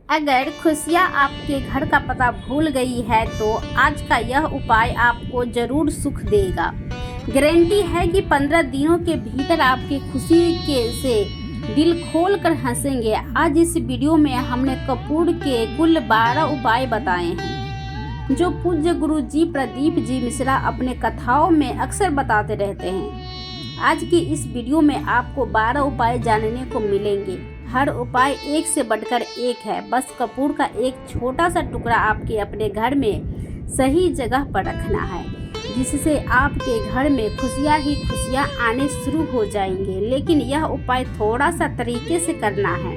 अगर खुशियाँ आपके घर का पता भूल गई है तो आज का यह उपाय आपको ज़रूर सुख देगा। गारंटी है कि 15 दिनों के भीतर आपकी खुशी के से दिल खोल कर हंसेंगे। आज इस वीडियो में हमने कपूर के कुल 12 उपाय बताए हैं जो पूज्य गुरु जी प्रदीप जी मिश्रा अपने कथाओं में अक्सर बताते रहते हैं। आज की इस वीडियो में आपको 12 उपाय जानने को मिलेंगे। हर उपाय एक से बढ़कर एक है। बस कपूर का एक छोटा सा टुकड़ा आपके अपने घर में सही जगह पर रखना है, जिससे आपके घर में खुशियाँ ही खुशियाँ आने शुरू हो जाएंगे। लेकिन यह उपाय थोड़ा सा तरीके से करना है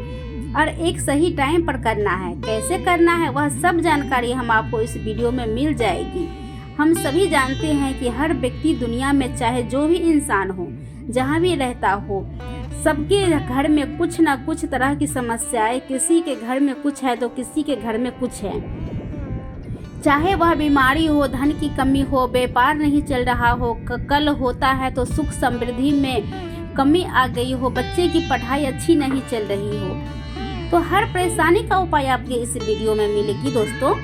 और एक सही टाइम पर करना है। कैसे करना है वह सब जानकारी हम आपको इस वीडियो में मिल जाएगी। हम सभी जानते हैं कि हर व्यक्ति दुनिया में चाहे जो भी इंसान हो, जहाँ भी रहता हो, सबके घर में कुछ ना कुछ तरह की समस्याएं, किसी के घर में कुछ है तो किसी के घर में कुछ है। चाहे वह बीमारी हो, धन की कमी हो, व्यापार नहीं चल रहा हो, कल होता है तो सुख समृद्धि में कमी आ गई हो, बच्चे की पढ़ाई अच्छी नहीं चल रही हो, तो हर परेशानी का उपाय आपके इस वीडियो में मिलेगी दोस्तों।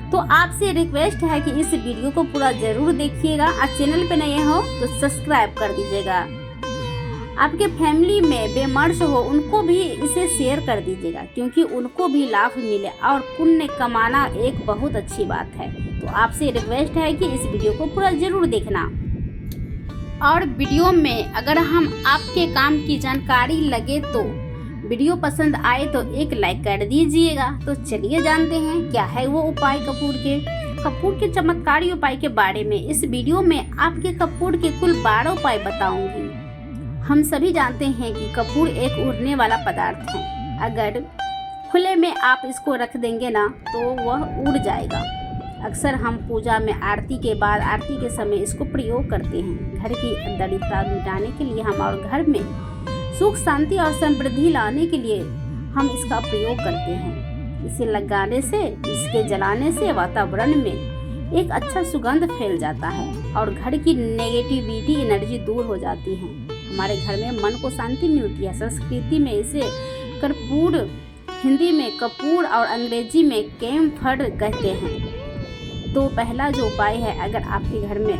तो आपसे रिक्वेस्ट है कि इस वीडियो को पूरा जरूर देखिएगा। आज चैनल पे नए हो तो सब्सक्राइब कर दीजिएगा। आपके फैमिली में बेमर्श हो उनको भी इसे शेयर कर दीजिएगा, क्योंकि उनको भी लाभ मिले और पुण्य कमाना एक बहुत अच्छी बात है। तो आपसे रिक्वेस्ट है कि इस वीडियो को पूरा जरूर देखना। और वीडियो में अगर हम आपके काम की जानकारी लगे तो वीडियो पसंद आए तो एक लाइक कर दीजिएगा। तो चलिए जानते हैं क्या है वो उपाय कपूर के चमत्कारी उपाय के बारे में। इस वीडियो में आपके कपूर के कुल 12 उपाय बताऊंगी। हम सभी जानते हैं कि कपूर एक उड़ने वाला पदार्थ है। अगर खुले में आप इसको रख देंगे ना तो वह उड़ जाएगा। अक्सर हम पूजा में आरती के बाद आरती के समय इसको प्रयोग करते हैं। घर की दरिद्रता मिटाने के लिए हम और घर में सुख शांति और समृद्धि लाने के लिए हम इसका प्रयोग करते हैं। इसे लगाने से, इसके जलाने से वातावरण में एक अच्छा सुगंध फैल जाता है और घर की नेगेटिविटी एनर्जी दूर हो जाती है। हमारे घर में मन को शांति मिलती है। संस्कृति में इसे कर्पूर, हिंदी में कपूर और अंग्रेजी में कैम्फर कहते हैं। तो पहला जो उपाय है, अगर आपके घर में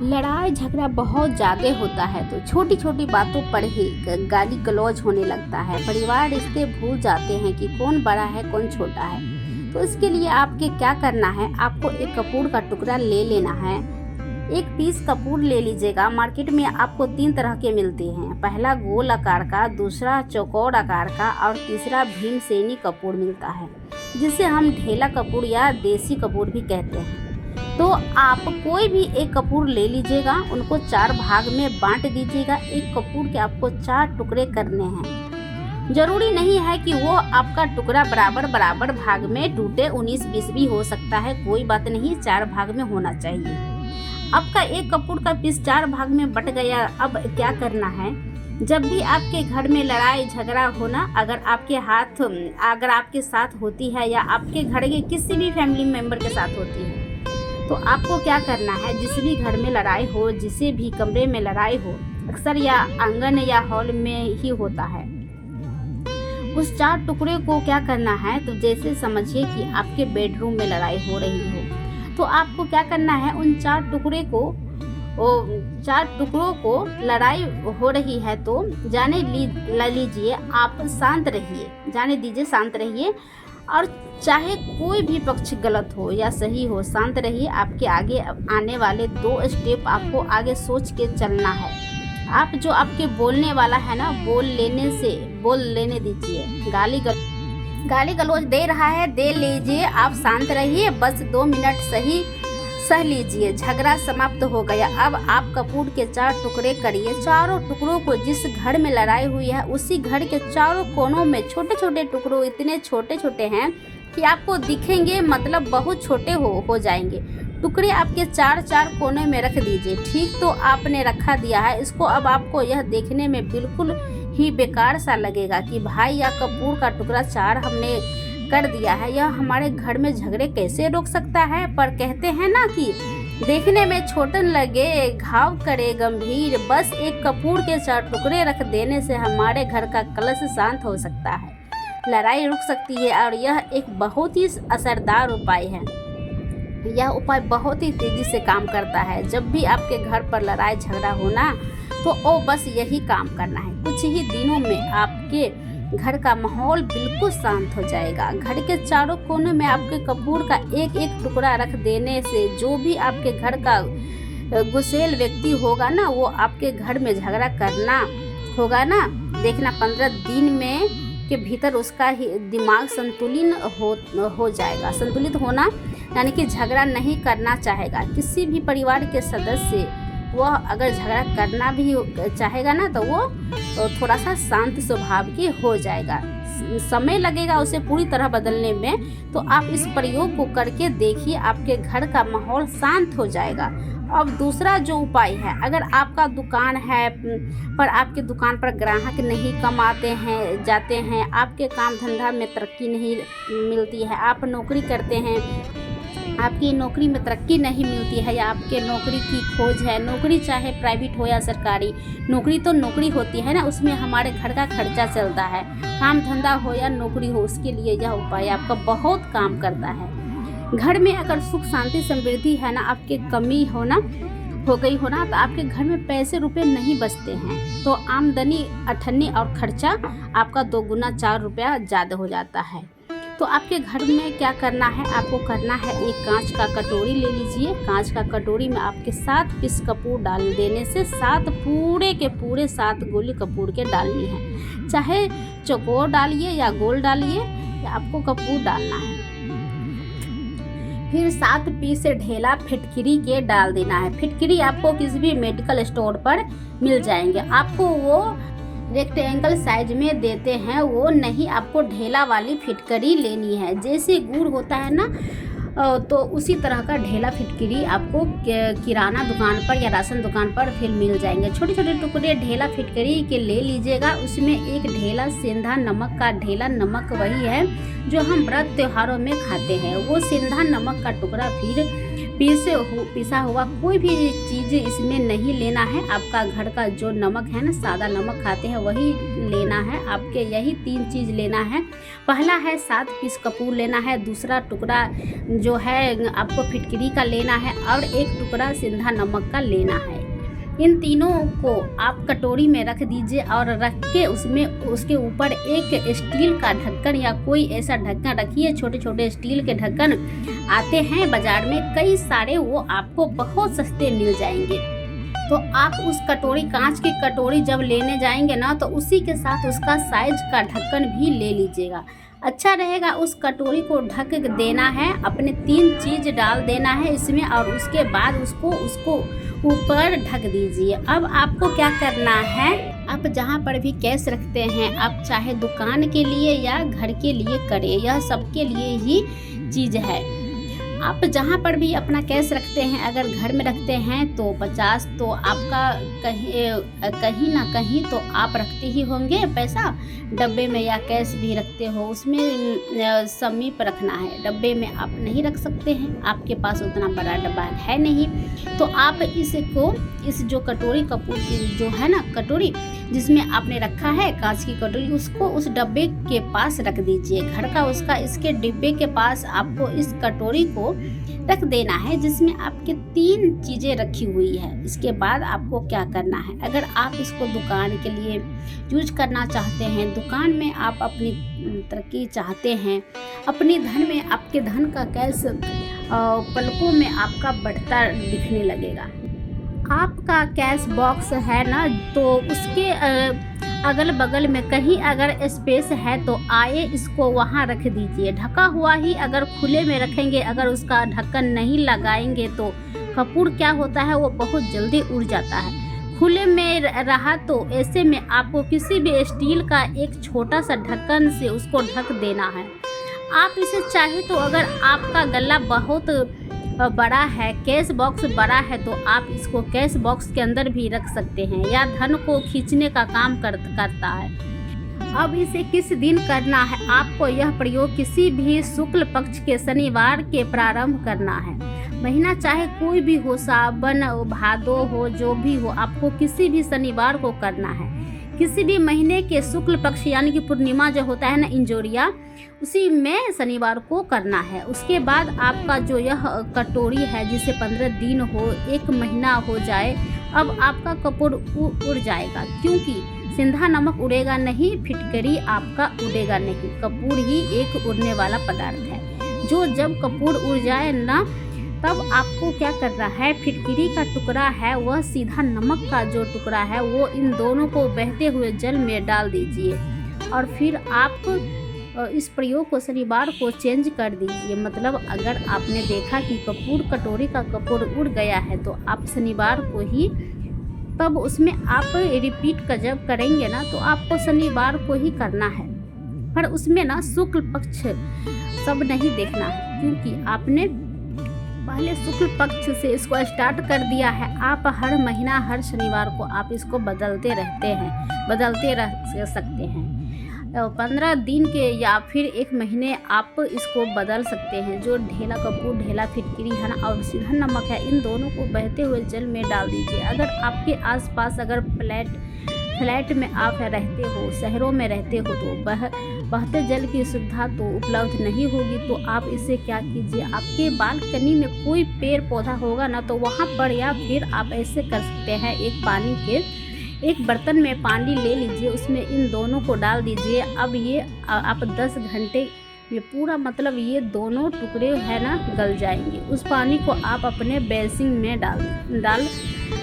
लड़ाई झगड़ा बहुत ज़्यादा होता है तो छोटी छोटी बातों पर ही गाली गलौज होने लगता है, परिवार रिश्ते भूल जाते हैं कि कौन बड़ा है कौन छोटा है, तो इसके लिए आपके क्या करना है, आपको एक कपूर का टुकड़ा ले लेना है। एक पीस कपूर ले लीजिएगा। मार्केट में आपको 3 तरह के मिलते हैं। पहला गोल आकार का, दूसरा चौकोर आकार का और तीसरा भीमसेनी कपूर मिलता है, जिसे हम ढेला कपूर या देसी कपूर भी कहते हैं। तो आप कोई भी एक कपूर ले लीजिएगा, उनको 4 भाग में बांट दीजिएगा। एक कपूर के आपको 4 टुकड़े करने हैं। जरूरी नहीं है कि वो आपका टुकड़ा बराबर भाग में टूटे, 19-20 भी हो सकता है, कोई बात नहीं, 4 भाग में होना चाहिए। आपका एक कपूर का पीस 4 भाग में बट गया। अब क्या करना है, जब भी आपके घर में लड़ाई झगड़ा होना, अगर आपके साथ होती है या आपके घर के किसी भी फैमिली मेंबर के साथ होती है, तो आपको क्या करना है, जिस भी घर में लड़ाई हो, जिसे भी कमरे में लड़ाई हो, अक्सर या आंगन या हॉल में ही होता है, उस 4 टुकड़े को क्या करना है, तो जैसे समझिए कि आपके बेडरूम में लड़ाई हो रही हो, तो आपको क्या करना है, उन 4 टुकड़ों को लड़ाई हो रही है तो लीजिए, आप शांत रहिए, जाने दीजिए, शांत रहिए। और चाहे कोई भी पक्ष गलत हो या सही हो, शांत रहिए। आपके आगे आने वाले 2 स्टेप आपको आगे सोच के चलना है। आप जो आपके बोलने वाला है ना, बोल लेने दीजिए। गाली गलौज दे रहा है, दे लीजिए, आप शांत रहिए, बस 2 मिनट सह लीजिए। झगड़ा समाप्त हो गया। अब आप कपूर के 4 टुकड़े करिए। चारों टुकड़ों को जिस घर में लड़ाई हुई है उसी घर के चारों कोनों में छोटे छोटे टुकड़ों, इतने छोटे छोटे हैं कि आपको दिखेंगे, मतलब बहुत छोटे हो जाएंगे। टुकड़े आपके 4 कोने में रख दीजिए। ठीक, तो आपने रखा दिया है इसको। अब आपको यह देखने में बिल्कुल ही बेकार सा लगेगा कि भाई यह कपूर का टुकड़ा 4 हमने कर दिया है, यह हमारे घर में झगड़े कैसे रोक सकता है। पर कहते हैं ना कि देखने में छोटा लगे घाव करे गंभीर, बस एक कपूर के 4 टुकड़े रख देने से हमारे घर का कलश शांत हो सकता है। लड़ाई रुक सकती है और यह एक बहुत ही असरदार उपाय है। यह उपाय बहुत ही तेज़ी से काम करता है। जब भी आपके घर पर लड़ाई झगड़ा होना तो ओ बस यही काम करना है। कुछ ही दिनों में आपके घर का माहौल बिल्कुल शांत हो जाएगा। घर के चारों कोनों में आपके कपूर का एक एक टुकड़ा रख देने से जो भी आपके घर का गुस्सैल व्यक्ति होगा ना, वो आपके घर में झगड़ा करना होगा ना, देखना 15 दिन में के भीतर उसका ही दिमाग हो जाएगा। संतुलित होना यानी कि झगड़ा नहीं करना चाहेगा। किसी भी परिवार के सदस्य वह अगर झगड़ा करना भी चाहेगा ना, तो वो थोड़ा सा शांत स्वभाव की हो जाएगा। समय लगेगा उसे पूरी तरह बदलने में, तो आप इस प्रयोग को करके देखिए, आपके घर का माहौल शांत हो जाएगा। अब दूसरा जो उपाय है, अगर आपका दुकान है पर आपके दुकान पर ग्राहक नहीं कम आते हैं जाते हैं, आपके काम धंधा में तरक्की नहीं मिलती है, आप नौकरी करते हैं, आपकी नौकरी में तरक्की नहीं मिलती है, या आपके नौकरी की खोज है, नौकरी चाहे प्राइवेट हो या सरकारी, नौकरी तो नौकरी होती है ना, उसमें हमारे घर का खर्चा चलता है। काम धंधा हो या नौकरी हो, उसके लिए यह उपाय आपका बहुत काम करता है। घर में अगर सुख शांति समृद्धि है ना, आपके कमी हो गई हो ना, तो आपके घर में पैसे रुपए नहीं बचते हैं, तो आमदनी अठन्नी और खर्चा आपका 2 गुना 4 रुपया ज़्यादा हो जाता है। तो आपके घर में क्या करना है, आपको करना है, एक कांच का कटोरी ले लीजिए। कांच का कटोरी में आपके 7 पीस कपूर डाल देने से 7 पूरे के पूरे 7 गोली कपूर के डालनी है। चाहे चौकोर डालिए या गोल डालिए, या आपको कपूर डालना है। फिर 7 पीस ढेला फिटकरी के डाल देना है। फिटकरी आपको किसी भी मेडिकल स्टोर पर मिल जाएंगे। आपको वो रेक्टेंगल साइज में देते हैं, वो नहीं, आपको ढेला वाली फिटकरी लेनी है। जैसे गुड़ होता है ना, तो उसी तरह का ढेला फिटकरी आपको किराना दुकान पर या राशन दुकान पर फिर मिल जाएंगे। छोटे छोटे टुकड़े ढेला फिटकरी के ले लीजिएगा। उसमें एक ढेला सेंधा नमक का ढेला, नमक वही है जो हम व्रत त्योहारों में खाते हैं, वो सेंधा नमक का टुकड़ा, फिर पिसा हुआ कोई भी चीज़ इसमें नहीं लेना है। आपका घर का जो नमक है ना, सादा नमक खाते हैं, वही लेना है। आपके यही 3 चीज़ लेना है। पहला है 7 पीस कपूर लेना है, दूसरा टुकड़ा जो है आपको फिटकरी का लेना है, और एक टुकड़ा सिंधा नमक का लेना है। इन तीनों को आप कटोरी में रख दीजिए और रख के उसके ऊपर एक स्टील का ढक्कन या कोई ऐसा ढक्कन रखिए। छोटे छोटे स्टील के ढक्कन आते हैं बाजार में कई सारे, वो आपको बहुत सस्ते मिल जाएंगे। तो आप उस कटोरी, कांच की कटोरी जब लेने जाएंगे ना, तो उसी के साथ उसका साइज का ढक्कन भी ले लीजिएगा। अच्छा रहेगा। उस कटोरी को ढक देना है, अपने 3 चीज़ डाल देना है इसमें, और उसके बाद उसको ऊपर ढक दीजिए। अब आपको क्या करना है, आप जहाँ पर भी कैश रखते हैं, आप चाहे दुकान के लिए या घर के लिए करें, यह सबके लिए ही चीज़ है। आप जहाँ पर भी अपना कैश रखते हैं, अगर घर में रखते हैं तो 50, तो आपका कहीं ना कहीं तो आप रखते ही होंगे पैसा। डब्बे में या कैश भी रखते हो, उसमें समीप रखना है। डब्बे में आप नहीं रख सकते हैं, आपके पास उतना बड़ा डब्बा है नहीं, तो आप इस जो कटोरी कपूर की जो है ना कटोरी, जिसमें आपने रखा है कांच की कटोरी, उसको उस डब्बे के पास रख दीजिए। घर का इसके डिब्बे के पास आपको इस कटोरी को रख देना है, जिसमें आपके 3 चीज़ें रखी हुई है। इसके बाद आपको क्या करना है, अगर आप इसको दुकान के लिए यूज करना चाहते हैं, दुकान में आप अपनी तरक्की चाहते हैं, अपनी धन में आपके धन का कैश पलकों में आपका बढ़ता दिखने लगेगा। आपका कैश बॉक्स है ना, तो उसके अगल बगल में कहीं अगर स्पेस है तो आए इसको वहाँ रख दीजिए। ढका हुआ ही अगर खुले में रखेंगे, अगर उसका ढक्कन नहीं लगाएंगे तो कपूर क्या होता है, वो बहुत जल्दी उड़ जाता है। खुले में रहा तो ऐसे में आपको किसी भी स्टील का एक छोटा सा ढक्कन से उसको ढक देना है। आप इसे चाहे तो, अगर आपका गला बहुत बड़ा है, कैश बॉक्स बड़ा है, तो आप इसको कैश बॉक्स के अंदर भी रख सकते हैं, या धन को खींचने का काम करता है। अब इसे किस दिन करना है, आपको यह प्रयोग किसी भी शुक्ल पक्ष के शनिवार के प्रारंभ करना है। महीना चाहे कोई भी हो, सावन भादो हो, जो भी हो, आपको किसी भी शनिवार को करना है। किसी भी महीने के शुक्ल पक्ष यानी कि पूर्णिमा जो होता है ना, इंजोरिया, उसी में शनिवार को करना है। उसके बाद आपका जो यह कटोरी है जिसे 15 दिन हो, 1 महीना हो जाए, अब आपका कपूर उड़ जाएगा, क्योंकि सिंधा नमक उड़ेगा नहीं, फिटकरी आपका उड़ेगा नहीं। कपूर ही एक उड़ने वाला पदार्थ है। जो जब कपूर उड़ जाए ना, तब आपको क्या करना है, फिटकरी का टुकड़ा है वह सीधा नमक का जो टुकड़ा है वो इन दोनों को बहते हुए जल में डाल दीजिए और फिर आप इस प्रयोग को शनिवार को चेंज कर दीजिए। मतलब अगर आपने देखा कि कटोरी का कपूर उड़ गया है तो आप शनिवार को ही, तब उसमें आप रिपीट का जब करेंगे ना तो आपको शनिवार को ही करना है। पर उसमें ना शुक्ल पक्ष सब नहीं देखना है, क्योंकि आपने पहले शुक्ल पक्ष से इसको स्टार्ट कर दिया है। आप हर महीना हर शनिवार को आप इसको बदलते रह सकते हैं। 15 दिन के या फिर 1 महीने आप इसको बदल सकते हैं। जो ढेला कपूर, ढेला फिटकरी है ना और सीधा नमक है, इन दोनों को बहते हुए जल में डाल दीजिए। अगर आपके आसपास अगर फ्लैट में आप रहते हो, शहरों में रहते हो, तो बहते जल की सुविधा तो उपलब्ध नहीं होगी, तो आप इसे क्या कीजिए, आपके बालकनी में कोई पेड़ पौधा होगा ना तो वहाँ पर, या फिर आप ऐसे कर सकते हैं, एक बर्तन में पानी ले लीजिए, उसमें इन दोनों को डाल दीजिए। अब ये आप 10 घंटे में पूरा, मतलब ये दोनों टुकड़े है ना गल जाएंगे। उस पानी को आप अपने बेसिन में डाल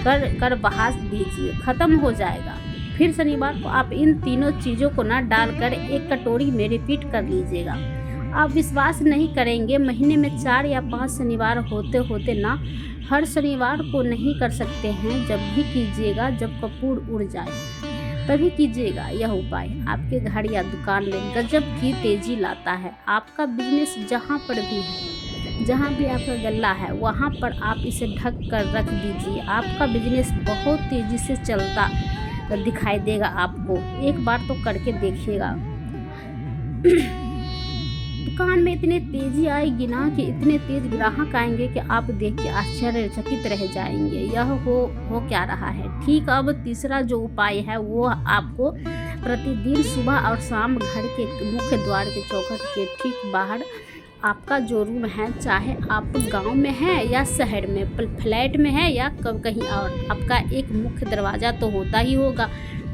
कर बहा दीजिए, ख़त्म हो जाएगा। फिर शनिवार को आप इन तीनों चीज़ों को ना डालकर एक कटोरी में रिपीट कर लीजिएगा। आप विश्वास नहीं करेंगे, महीने में 4 या 5 शनिवार होते होते ना, हर शनिवार को नहीं कर सकते हैं। जब भी कीजिएगा, जब कपूर उड़ जाए तभी कीजिएगा यह उपाय। आपके घर या दुकान में गजब की तेजी लाता है। आपका बिजनेस जहाँ पर भी है, जहाँ भी आपका गल्ला है, वहाँ पर आप इसे ढक कर रख दीजिए। आपका बिजनेस बहुत तेज़ी से चलता दिखाई देगा आपको। एक बार तो करके देखिएगा। दुकान में इतनी तेजी आएगी ना कि इतने तेज ग्राहक आएंगे कि आप देख के आश्चर्यचकित रह जाएंगे। यह हो क्या रहा है। ठीक, अब तीसरा जो उपाय है वो आपको प्रतिदिन सुबह और शाम घर के मुख्य द्वार के चौखट के ठीक बाहर आपका जो रूम है, चाहे आप गांव में है या शहर में, फ्लैट में है या कहीं और, आपका एक मुख्य दरवाज़ा तो होता ही होगा।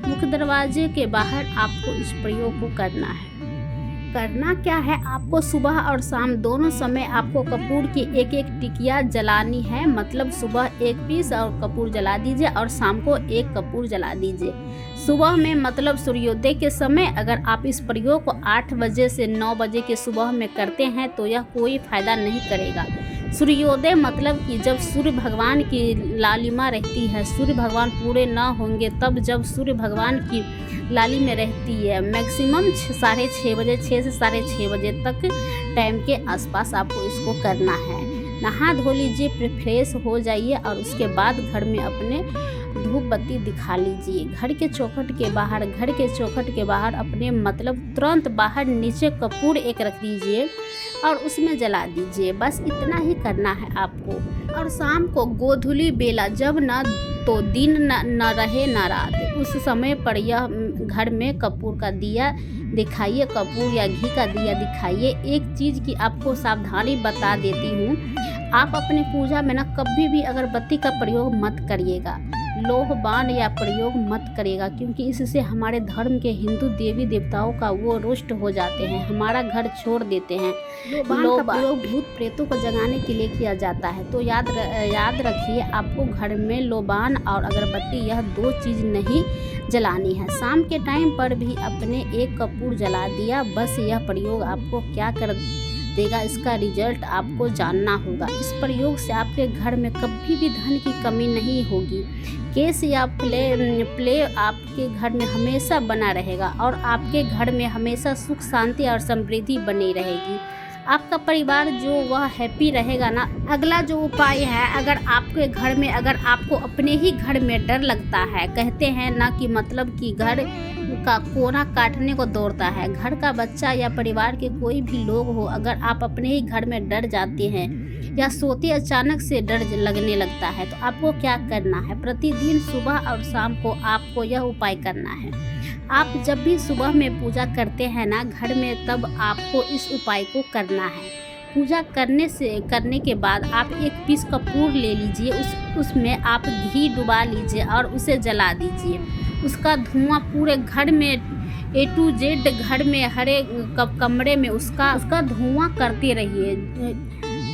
मुख्य दरवाजे के बाहर आपको इस प्रयोग को करना है। करना क्या है, आपको सुबह और शाम दोनों समय आपको कपूर की एक टिकिया जलानी है। मतलब सुबह 1 पीस और कपूर जला दीजिए और शाम को 1 कपूर जला दीजिए। सुबह में मतलब सूर्योदय के समय अगर आप इस प्रयोग को 8 बजे से 9 बजे के सुबह में करते हैं तो यह कोई फ़ायदा नहीं करेगा। सूर्योदय मतलब कि जब सूर्य भगवान की लालिमा रहती है, सूर्य भगवान पूरे ना होंगे, तब जब सूर्य भगवान की लाली में रहती है, मैक्सिमम 6:30 बजे, 6 से 6:30 बजे तक टाइम के आसपास आपको इसको करना है। नहा धो लीजिए, फ्रेश हो जाइए और उसके बाद घर में अपने धूप बत्ती दिखा लीजिए। घर के चौखट के बाहर अपने मतलब तुरंत बाहर नीचे कपूर एक रख दीजिए और उसमें जला दीजिए। बस इतना ही करना है आपको। और शाम को गोधूली बेला, जब ना तो दिन न रहे ना रात, उस समय पर यह घर में कपूर का दिया दिखाइए, कपूर या घी का दिया दिखाइए। एक चीज़ की आपको सावधानी बता देती हूँ, आप अपनी पूजा में ना कभी भी अगरबत्ती का प्रयोग मत करिएगा, लोह बाण या प्रयोग मत करेगा, क्योंकि इससे हमारे धर्म के हिंदू देवी देवताओं का वो रुष्ट हो जाते हैं, हमारा घर छोड़ देते हैं। लोह का प्रयोग भूत प्रेतों को जगाने के लिए किया जाता है। तो याद रखिए, आपको घर में लोबान और अगरबत्ती यह 2 चीज़ नहीं जलानी है। शाम के टाइम पर भी अपने 1 कपूर जला दिया, बस यह प्रयोग आपको क्या कर देगा, इसका रिजल्ट आपको जानना होगा। इस प्रयोग से आपके घर में कभी भी धन की कमी नहीं होगी। केस या प्ले आपके घर में हमेशा बना रहेगा और आपके घर में हमेशा सुख शांति और समृद्धि बनी रहेगी। आपका परिवार जो वह हैप्पी रहेगा ना। अगला जो उपाय है, अगर आपके घर में, अगर आपको अपने ही घर में डर लगता है, कहते हैं ना कि मतलब कि घर का कोना काटने को दौड़ता है, घर का बच्चा या परिवार के कोई भी लोग हो, अगर आप अपने ही घर में डर जाते हैं या सोते अचानक से डर लगने लगता है, तो आपको क्या करना है? प्रतिदिन सुबह और शाम को आपको यह उपाय करना है। आप जब भी सुबह में पूजा करते हैं ना घर में, तब आपको इस उपाय को करना है। पूजा करने के बाद आप एक पीस कपूर ले लीजिए, उसमें आप घी डुबा लीजिए और उसे जला दीजिए। उसका धुआं पूरे घर में A to Z घर में हर एक कमरे में उसका धुआं करते रहिए।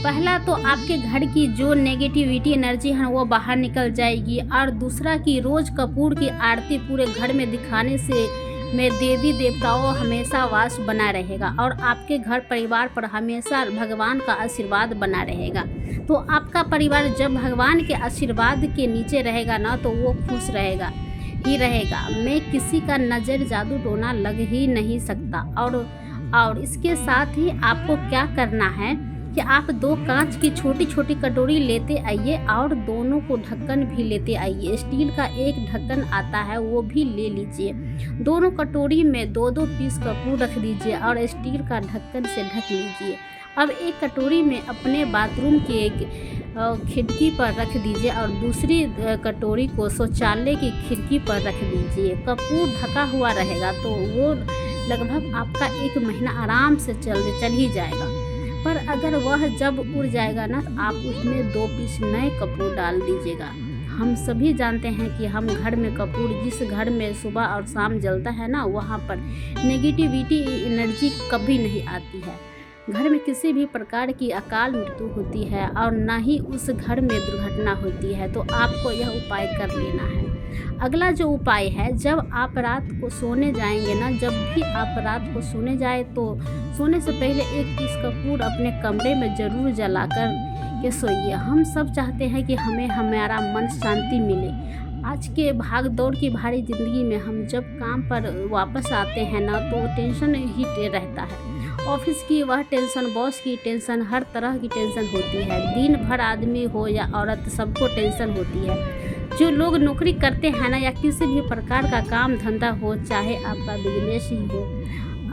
पहला तो आपके घर की जो नेगेटिविटी एनर्जी है वो बाहर निकल जाएगी, और दूसरा कि रोज़ कपूर की आरती पूरे घर में दिखाने से में देवी देवताओं हमेशा वास बना रहेगा और आपके घर परिवार पर हमेशा भगवान का आशीर्वाद बना रहेगा। तो आपका परिवार जब भगवान के आशीर्वाद के नीचे रहेगा ना, तो वो खुश रहेगा ही रहेगा। मैं किसी का नज़र जादू टोना लग ही नहीं सकता। और इसके साथ ही आपको क्या करना है कि आप 2 कांच की छोटी छोटी कटोरी लेते आइए और दोनों को ढक्कन भी लेते आइए। स्टील का एक ढक्कन आता है, वो भी ले लीजिए। दोनों कटोरी में 2-2 पीस कपूर रख दीजिए और स्टील का ढक्कन से ढक लीजिए। अब एक कटोरी में अपने बाथरूम की खिड़की पर रख दीजिए और दूसरी कटोरी को शौचालय की खिड़की पर रख दीजिए। कपूर ढका हुआ रहेगा तो वो लगभग आपका 1 महीना आराम से चल ही जाएगा। पर अगर वह जब उड़ जाएगा ना, तो आप उसमें 2 पीस नए कपूर डाल दीजिएगा। हम सभी जानते हैं कि हम घर में कपूर, जिस घर में सुबह और शाम जलता है ना, वहाँ पर नेगेटिविटी एनर्जी कभी नहीं आती है। घर में किसी भी प्रकार की अकाल मृत्यु होती है और ना ही उस घर में दुर्घटना होती है। तो आपको यह उपाय कर लेना है। अगला जो उपाय है, जब आप रात को सोने जाएंगे ना, जब भी आप रात को सोने जाए तो सोने से पहले 1 पीस कपूर अपने कमरे में ज़रूर जलाकर के सोइए। हम सब चाहते हैं कि हमारा मन शांति मिले। आज के भाग दौड़ की भारी ज़िंदगी में हम जब काम पर वापस आते हैं ना, तो टेंशन ही रहता है। ऑफिस की वह टेंशन, बॉस की टेंशन, हर तरह की टेंशन होती है। दिन भर आदमी हो या औरत, सबको टेंशन होती है। जो लोग नौकरी करते हैं ना, या किसी भी प्रकार का काम धंधा हो, चाहे आपका बिजनेस ही हो,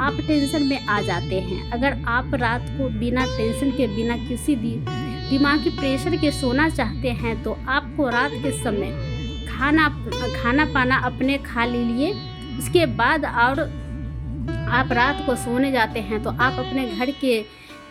आप टेंशन में आ जाते हैं। अगर आप रात को बिना टेंशन के, बिना किसी दिमागी प्रेशर के सोना चाहते हैं, तो आपको रात के समय खाना पाना अपने खा लीजिए। इसके बाद और आप रात को सोने जाते हैं तो आप अपने घर के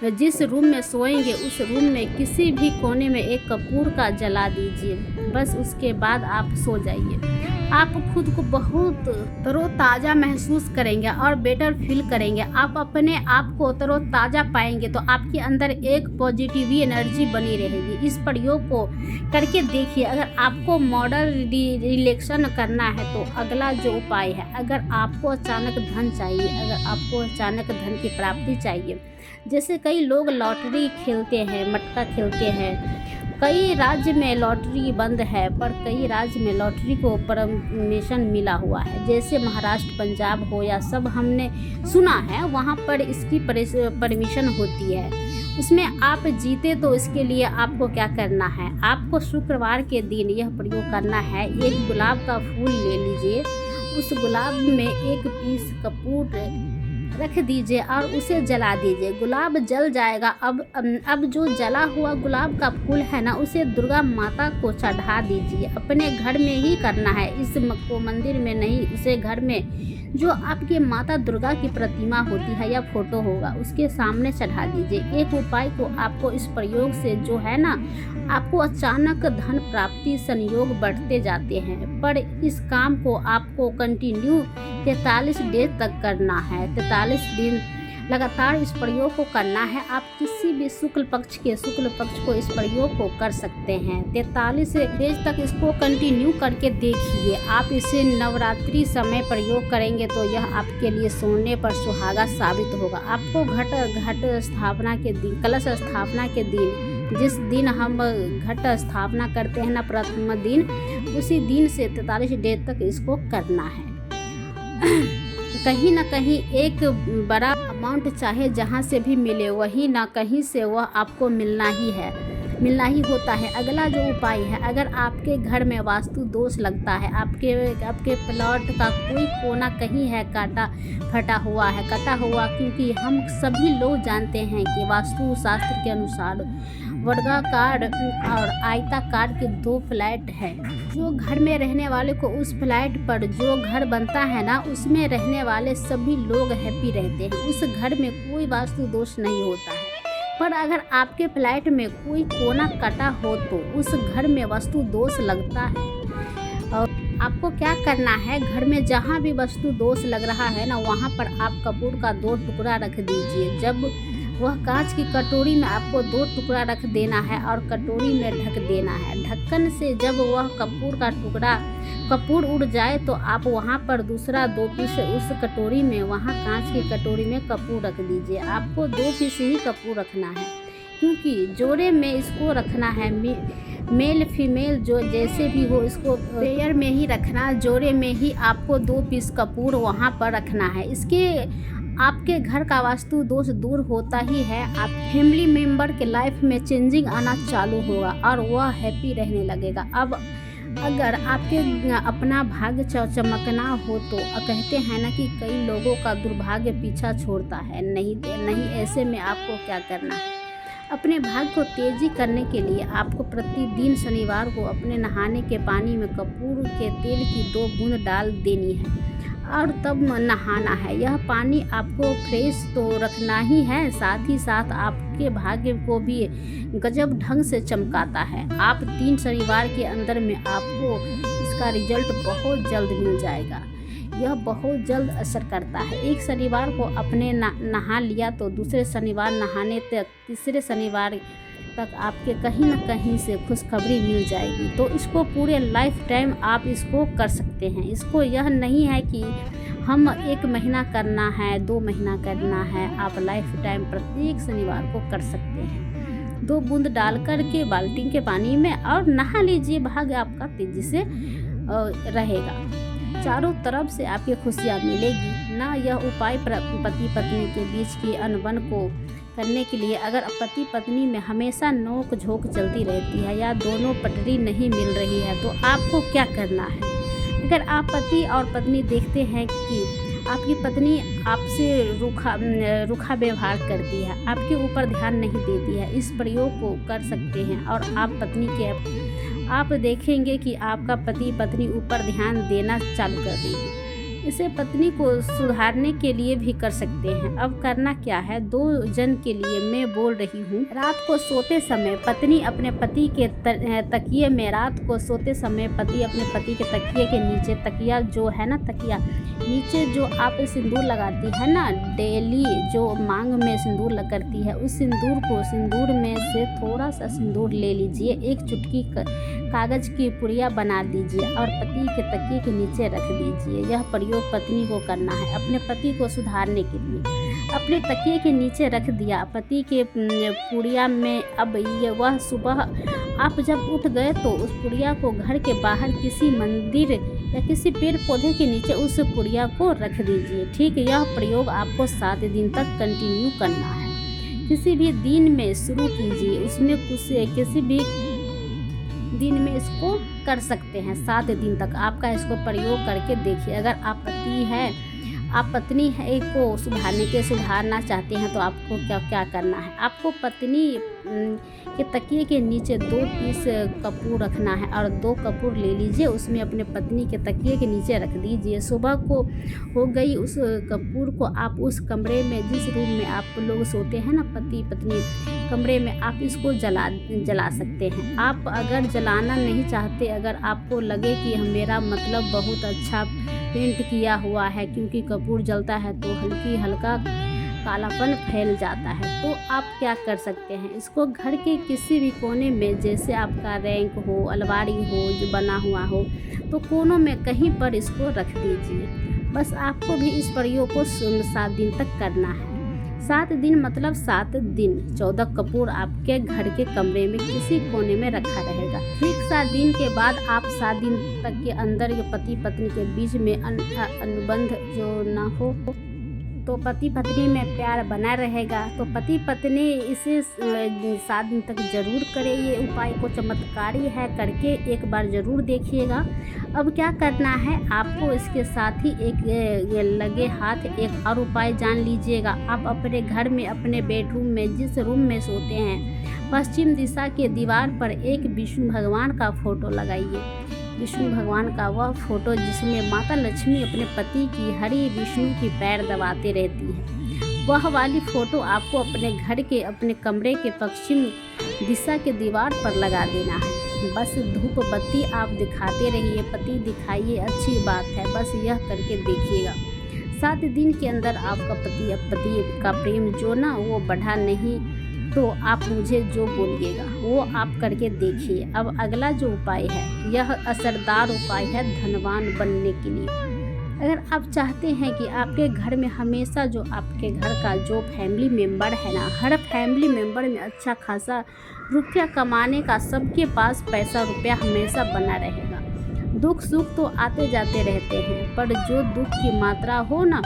जिस रूम में सोएंगे उस रूम में किसी भी कोने में 1 कपूर का जला दीजिए। बस उसके बाद आप सो जाइए। आप खुद को बहुत तरोताज़ा महसूस करेंगे और बेटर फील करेंगे। आप अपने आप को तरोताज़ा पाएंगे, तो आपके अंदर एक पॉजिटिव एनर्जी बनी रहेगी। इस प्रयोग को करके देखिए। अगर आपको मॉडल रिलेक्शन करना है तो अगला जो उपाय है, अगर आपको अचानक धन चाहिए, अगर आपको अचानक धन की प्राप्ति चाहिए, जैसे कई लोग लॉटरी खेलते हैं, मटका खेलते हैं। कई राज्य में लॉटरी बंद है, पर कई राज्य में लॉटरी को परमिशन मिला हुआ है। जैसे महाराष्ट्र, पंजाब हो या सब हमने सुना है, वहाँ पर इसकी परमिशन होती है। उसमें आप जीते तो इसके लिए आपको क्या करना है, आपको शुक्रवार के दिन यह प्रयोग करना है। 1 गुलाब का फूल ले लीजिए, उस गुलाब में 1 पीस कपूर रख दीजिए और उसे जला दीजिए। गुलाब जल जाएगा। अब जो जला हुआ गुलाब का फूल है ना, उसे दुर्गा माता को चढ़ा दीजिए। अपने घर में ही करना है, इस मंदिर में नहीं। उसे घर में जो आपके माता दुर्गा की प्रतिमा होती है या फोटो होगा, उसके सामने चढ़ा दीजिए। एक उपाय को आपको इस प्रयोग से जो है ना, आपको अचानक धन प्राप्ति संयोग बढ़ते जाते हैं। पर इस काम को आपको कंटिन्यू 43 डेज तक करना है। 43 दिन लगातार इस प्रयोग को करना है। आप किसी भी शुक्ल पक्ष को इस प्रयोग को कर सकते हैं। 43 डेज तक इसको कंटिन्यू करके देखिए। आप इसे नवरात्रि समय प्रयोग करेंगे तो यह आपके लिए सोने पर सुहागा साबित होगा। आपको घट स्थापना के दिन, कलश स्थापना के दिन, जिस दिन हम घट स्थापना करते हैं ना, प्रथम दिन, उसी दिन से 43 डेज तक इसको करना है। कहीं ना कहीं एक बड़ा अमाउंट चाहे जहाँ से भी मिले, वही ना कहीं से वह आपको मिलना ही होता है। अगला जो उपाय है, अगर आपके घर में वास्तु दोष लगता है, आपके प्लॉट का कोई कोना कहीं है कटा हुआ, क्योंकि हम सभी लोग जानते हैं कि वास्तु शास्त्र के अनुसार वर्गाकार और आयताकार के 2 फ्लैट है। जो घर में रहने वाले को उस फ्लैट पर जो घर बनता है ना, उसमें रहने वाले सभी लोग हैप्पी रहते हैं। उस घर में कोई वास्तु दोष नहीं होता है। पर अगर आपके फ्लैट में कोई कोना कटा हो तो उस घर में वास्तु दोष लगता है। और आपको क्या करना है, घर में जहाँ भी वास्तु दोष लग रहा है ना, वहाँ पर आप कपूर का 2 टुकड़ा रख दीजिए। जब वह कांच की कटोरी में आपको 2 टुकड़ा रख देना है और कटोरी में ढक देना है। ढक्कन से जब वह कपूर का टुकड़ा कपूर उड़ जाए तो आप वहाँ पर दूसरा 2 पीस उस कटोरी में, वहाँ कांच की कटोरी में कपूर रख दीजिए। आपको 2 पीस ही कपूर रखना है, क्योंकि जोड़े में इसको रखना है। मेल फीमेल जो जैसे भी हो, इसको पेयर में ही रखना। जोड़े में ही आपको 2 पीस कपूर वहाँ पर रखना है। इसके आपके घर का वास्तु दोष दूर होता ही है। आप फैमिली मेम्बर के लाइफ में चेंजिंग आना चालू होगा और वह हैप्पी रहने लगेगा। अब अगर आपके अपना भाग्य चमकना हो तो कहते हैं ना कि कई लोगों का दुर्भाग्य पीछा छोड़ता है। नहीं, ऐसे में आपको क्या करना है, अपने भाग्य को तेजी करने के लिए आपको प्रतिदिन शनिवार को अपने नहाने के पानी में कपूर के तेल की 2 बूंद डाल देनी है और तब नहाना है। यह पानी आपको फ्रेश तो रखना ही है, साथ ही साथ आपके भाग्य को भी गजब ढंग से चमकाता है। आप 3 शनिवार के अंदर में आपको इसका रिजल्ट बहुत जल्द मिल जाएगा। यह बहुत जल्द असर करता है। एक शनिवार को अपने नहा लिया तो दूसरे शनिवार नहाने तक, तीसरे शनिवार तक आपके कहीं ना कहीं से खुशखबरी मिल जाएगी। तो इसको पूरे लाइफ टाइम आप इसको कर सकते हैं। इसको यह नहीं है कि हम 1 महीना करना है, 2 महीना करना है। आप लाइफ टाइम प्रत्येक शनिवार को कर सकते हैं। 2 बूंद डाल कर के बाल्टी के पानी में और नहा लीजिए। भाग्य आपका तेजी से रहेगा। चारों तरफ से आपकी खुशियाँ मिलेगी ना। यह उपाय पति पत्नी के बीच की अनबन को करने के लिए, अगर पति पत्नी में हमेशा नोक झोंक चलती रहती है या दोनों पटरी नहीं मिल रही है, तो आपको क्या करना है। अगर आप पति और पत्नी देखते हैं कि आपकी पत्नी आपसे रूखा व्यवहार करती है, आपके ऊपर ध्यान नहीं देती है, इस प्रयोग को कर सकते हैं। और आप देखेंगे कि आपका पति पत्नी ऊपर ध्यान देना चालू कर देगी। इसे पत्नी को सुधारने के लिए भी कर सकते हैं। अब करना क्या है, 2 जन के लिए मैं बोल रही हूँ। रात को सोते समय पत्नी अपने पति के तकिए में, रात को सोते समय पति अपने पति के तकिए के नीचे, तकिया जो है ना, तकिया नीचे जो आप सिंदूर लगाती है ना, डेली जो मांग में सिंदूर करती है, उस सिंदूर में से थोड़ा सा सिंदूर ले लीजिए। 1 चुटकी कागज की पुड़िया बना दीजिए और पति के तकिए के नीचे रख दीजिए। यह प्रयोग पत्नी को करना है अपने पति को सुधारने के लिए। अपने तकिए के नीचे रख दिया पति के पुड़िया में। अब ये वह सुबह आप जब उठ गए तो उस पुड़िया को घर के बाहर किसी मंदिर या किसी पेड़ पौधे के नीचे उस पुड़िया को रख दीजिए। ठीक, यह प्रयोग आपको 7 दिन तक कंटिन्यू करना है। किसी भी दिन में शुरू कीजिए, उसमें किसी भी दिन में इसको कर सकते हैं। 7 दिन तक आपका इसको प्रयोग करके देखिए। अगर आप पत्नी है को सुधारना चाहते हैं तो आपको क्या करना है, आपको पत्नी के तकिए के नीचे 2 पीस कपूर रखना है और 2 कपूर ले लीजिए, उसमें अपने पत्नी के तकिए के नीचे रख दीजिए। सुबह को हो गई उस कपूर को आप उस कमरे में, जिस रूम में आप लोग सोते हैं ना, पति पत्नी कमरे में, आप इसको जला सकते हैं। आप अगर जलाना नहीं चाहते, अगर आपको लगे कि मेरा मतलब बहुत अच्छा पेंट किया हुआ है, क्योंकि कपूर जलता है तो हल्का कालापन फैल जाता है, तो आप क्या कर सकते हैं, इसको घर के किसी भी कोने में, जैसे आपका रैंक हो, अलमारी हो जो बना हुआ हो, तो कोनों में कहीं पर इसको रख दीजिए। बस आपको भी इस प्रयोग को 7 दिन तक करना है। 7 दिन मतलब 7 दिन 14 कपूर आपके घर के कमरे में किसी कोने में रखा रहेगा। ठीक 7 दिन के बाद आप 7 दिन तक के अंदर ये पति पत्नी के बीच में अनुबंध जो ना हो तो पति पत्नी में प्यार बना रहेगा। तो पति पत्नी इसे 7 दिन तक ज़रूर करे। ये उपाय को चमत्कारी है, करके एक बार ज़रूर देखिएगा। अब क्या करना है आपको, इसके साथ ही एक ये लगे हाथ एक और उपाय जान लीजिएगा। आप अपने घर में अपने बेडरूम में जिस रूम में सोते हैं, पश्चिम दिशा के दीवार पर एक विष्णु भगवान का फ़ोटो लगाइए। विष्णु भगवान का वह फ़ोटो जिसमें माता लक्ष्मी अपने पति की हरि विष्णु की पैर दबाते रहती है, वह वाली फ़ोटो आपको अपने घर के अपने कमरे के पश्चिम दिशा के दीवार पर लगा देना है। बस धूप बत्ती आप दिखाते रहिए, पति दिखाइए, अच्छी बात है, बस यह करके देखिएगा। 7 दिन के अंदर आपका पति का प्रेम जो ना वो बढ़ा नहीं तो आप मुझे जो बोलिएगा वो आप करके देखिए। अब अगला जो उपाय है यह असरदार उपाय है धनवान बनने के लिए। अगर आप चाहते हैं कि आपके घर में हमेशा जो आपके घर का जो फैमिली मेम्बर है ना, हर फैमिली मेम्बर में अच्छा खासा रुपया कमाने का, सबके पास पैसा रुपया हमेशा बना रहेगा। दुख सुख तो आते जाते रहते हैं, पर जो दुख की मात्रा हो ना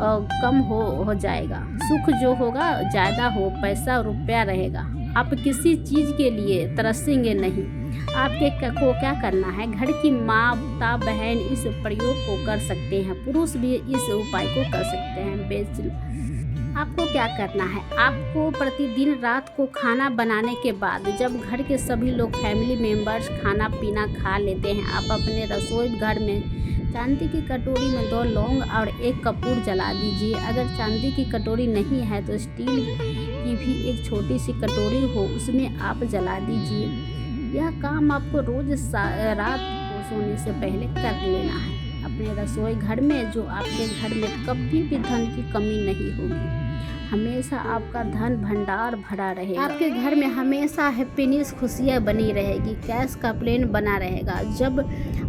कम हो जाएगा, सुख जो होगा ज़्यादा हो, पैसा रुपया रहेगा। आप किसी चीज़ के लिए तरसेंगे नहीं। आपके को क्या करना है, घर की माँ पिता बहन इस प्रयोग को कर सकते हैं, पुरुष भी इस उपाय को कर सकते हैं। आपको क्या करना है, आपको प्रतिदिन रात को खाना बनाने के बाद जब घर के सभी लोग फैमिली मेम्बर्स खाना पीना खा लेते हैं, आप अपने रसोई घर में चांदी की कटोरी में 2 लौंग और 1 कपूर जला दीजिए। अगर चांदी की कटोरी नहीं है तो स्टील की भी एक छोटी सी कटोरी हो, उसमें आप जला दीजिए। यह काम आपको रोज़ रात को सोने से पहले कर लेना है अपने रसोई घर में, जो आपके घर में कभी भी धन की कमी नहीं होगी। हमेशा आपका धन भंडार भरा रहेगा, आपके घर में हमेशा हैप्पीनेस खुशियाँ बनी रहेगी, कैश का प्लेन बना रहेगा।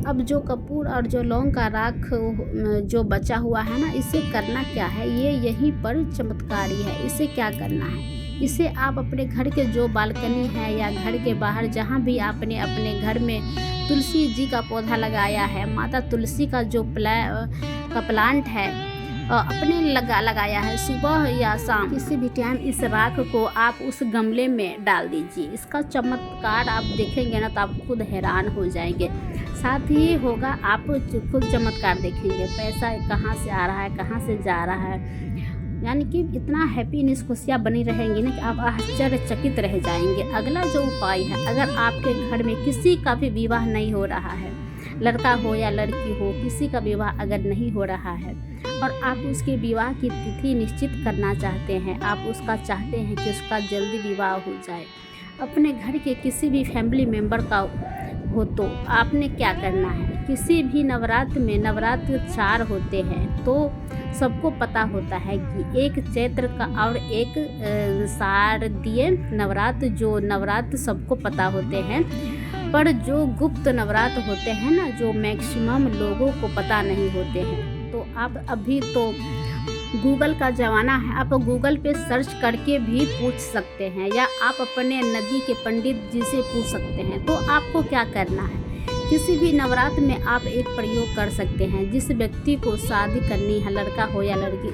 अब जो कपूर और जो लौंग का राख जो बचा हुआ है ना, इसे करना क्या है, ये यहीं पर चमत्कारी है। इसे क्या करना है, इसे आप अपने घर के जो बालकनी है या घर के बाहर जहाँ भी आपने अपने घर में तुलसी जी का पौधा लगाया है, माता तुलसी का जो प्लांट है अपने लगाया है, सुबह या शाम किसी भी टाइम इस राख को आप उस गमले में डाल दीजिए। इसका चमत्कार आप देखेंगे ना तो आप खुद हैरान हो जाएंगे। साथ ही होगा आप खुद चमत्कार देखेंगे, पैसा कहाँ से आ रहा है कहाँ से जा रहा है, यानी कि इतना हैप्पीनेस खुशियाँ बनी रहेंगी ना कि आप आश्चर्यचकित रह जाएंगे। अगला जो उपाय है, अगर आपके घर में किसी का भी विवाह नहीं हो रहा है, लड़का हो या लड़की हो, किसी का विवाह अगर नहीं हो रहा है और आप उसके विवाह की तिथि निश्चित करना चाहते हैं, आप उसका चाहते हैं कि उसका जल्दी विवाह हो जाए, अपने घर के किसी भी फैमिली मेम्बर का हो, तो आपने क्या करना है, किसी भी नवरात्र में नवरात्र 4 होते हैं, तो सबको पता होता है कि एक चैत्र का और एक शारदीय नवरात्र, जो नवरात्र सबको पता होते हैं, पर जो गुप्त नवरात्र होते हैं ना, जो मैक्सिमम लोगों को पता नहीं होते हैं। तो आप अभी तो गूगल का ज़माना है, आप गूगल पे सर्च करके भी पूछ सकते हैं, या आप अपने नदी के पंडित जी से पूछ सकते हैं। तो आपको क्या करना है, किसी भी नवरात्र में आप एक प्रयोग कर सकते हैं। जिस व्यक्ति को शादी करनी है, लड़का हो या लड़की,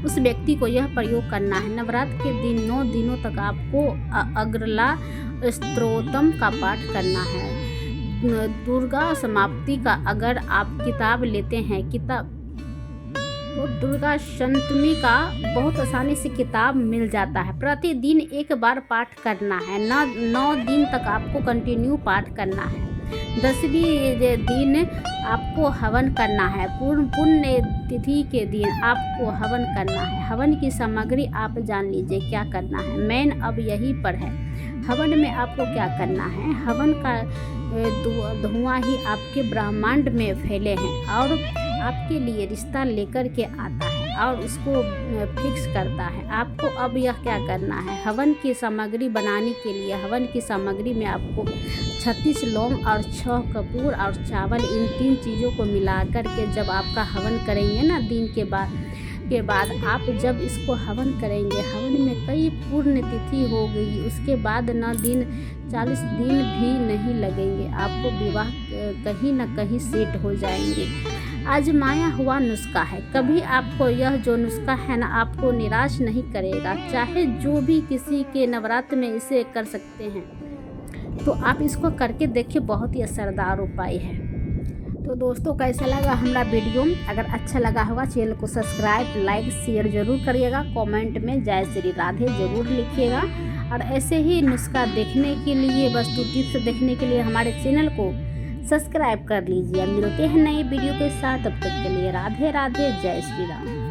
उस व्यक्ति को यह प्रयोग करना है। नवरात्र के दिन 9 दिनों तक आपको अग्रला स्तोत्रम का पाठ करना है। दुर्गा समाप्ति का अगर आप किताब लेते हैं, तो दुर्गा शंतमी का बहुत आसानी से किताब मिल जाता है। प्रतिदिन एक बार पाठ करना है, 9 दिन तक आपको कंटिन्यू पाठ करना है। 10वीं दिन आपको हवन करना है, पुण्य तिथि के दिन आपको हवन करना है। हवन की सामग्री आप जान लीजिए क्या करना है, मेन अब यहीं पर है। हवन में आपको क्या करना है, हवन का धुआं ही आपके ब्रह्मांड में फैले हैं और आपके लिए रिश्ता लेकर के आता है और उसको फिक्स करता है। आपको अब यह क्या करना है, हवन की सामग्री बनाने के लिए हवन की सामग्री में आपको 36 लौंग और 6 कपूर और चावल, इन 3 चीज़ों को मिलाकर के जब आपका हवन करेंगे ना, दिन के बाद आप जब इसको हवन करेंगे, हवन में कई पूर्ण तिथि हो गई, उसके बाद न दिन 40 दिन भी नहीं लगेंगे, आपको विवाह कहीं ना कहीं सेट हो जाएंगे। आजमाया हुआ नुस्खा है। कभी आपको यह जो नुस्खा है ना, आपको निराश नहीं करेगा। चाहे जो भी किसी के नवरात्र में इसे कर सकते हैं, तो आप इसको करके देखिए, बहुत ही असरदार उपाय है। तो दोस्तों, कैसा लगा हमारा वीडियो? अगर अच्छा लगा होगा चैनल को सब्सक्राइब, लाइक, शेयर जरूर करिएगा। कमेंट में जय श्री राधे जरूर लिखिएगा। और ऐसे ही नुस्खा देखने के लिए, वस्तु टिप्स देखने के लिए हमारे चैनल को सब्सक्राइब कर लीजिए। मिलते हैं नई वीडियो के साथ, तब तक के लिए राधे राधे, जय श्री राम।